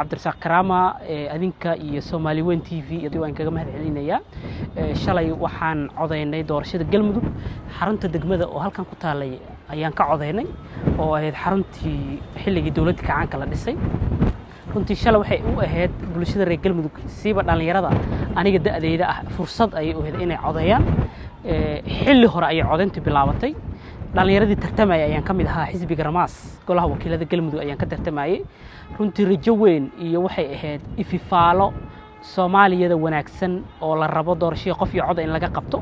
عبد الرزاق كرامة أذنك يسومالي وين تي في يدوان كجمهد علينا شلي وحن عضينا دورشة الجلمدو حرنت الدجمدة وهالكان كتالي أيام كعضينا وهاد حرنتي حلقي دولتك عن كلا دسي runtii shalay waxay u ahayd bulshada reer galmudug siiba dhalinyarada aniga da'dayda ah fursad ay u heleen inay codeeyaan xilli hore ay codeyntu bilaabatay dhalinyaradii tartamay ayaan kamid ahaa xisbiga Ramaas golaha wakiilada galmudug ayaan ka tartamayay runtii rajo weyn iyo waxay ahayd ififaalo Soomaaliyada wanaagsan oo la rabo doorasho qof iyo cod in laga qabto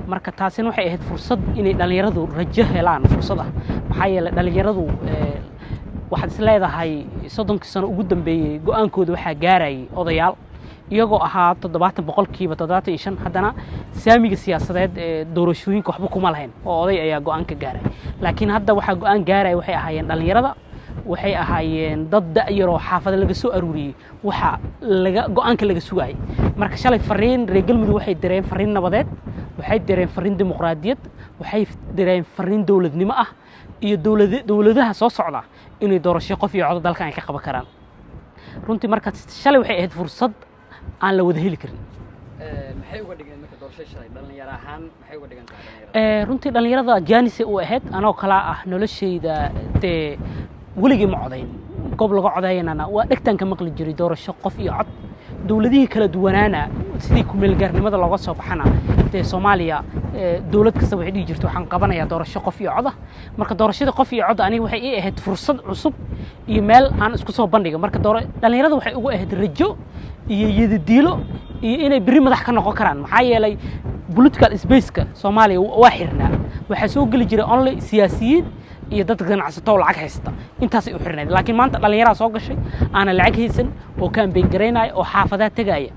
marka taasina waxay ahayd fursad inay dhalinyaradu rajo helaan fursad ah maxaa yeelay dhalinyaradu waxaad is leedahay 30 sano ugu dambeeyay go'aankooda waxa gaaray odayaal iyagoo ahaa 70% 75 haddana saamiga siyaasadeed ee doorashooyinka waxba kuma lahayn oo oday ayaa go'aan ka gaaray laakiin hadda waxa go'aan gaaray waxay ahaayeen dhalinyarada waxay ahaayeen dad da'yar oo xaafada laga soo aruuriyay waxa go'aanka laga sugay marka shalay fariin reer galmudug waxay direen fariin nabadeed waxay direen fariin dimuqraadiyad waxay direen fariin dawladnimo ah iyo dawladaha soo socda inay doorasho qof iyo cod dalka ay ka qaban karaan runtii marka shalay waxay ahayd fursad aan la wada heli karin maxay uga dhigeen marka doorasho shalay dhalinyaro ahaan maxay uga dhigan tahay runtii dhalinyarada jaanis u ahayd anoo kala ah noloshayda weligii ma codayn goob laga codeeyana waa dhagtaan ka maqli jiray doorasho qof iyo cod dawladihii kala duwanaana sidii ku meel gaarnimada looga soo baxana Soomaaliya dawlad kasta waxay dhigi jirto waxaan qabanayaa doorasho qof iyo cod ah marka doorashada qof iyo cod aniga waxay ahayd fursad cusub iyo meel aan isku soo bandhigo marka dhalinyarada waxay ugu ahayd rajo iyo yadidiilo iyo inay bari madax ka noqon karaan maxaa yeelay political space-ka Soomaaliya waa xirnaa waxa soo gali jiray only siyaasiyiin iyo dad ganacsato lacag haysta intaas ay u xirnayd laakiin maanta dhalinyarada soo gashay aan lacag haysan oo campaign gareynay oo xaafadaha tagaya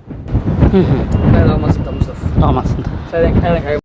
ما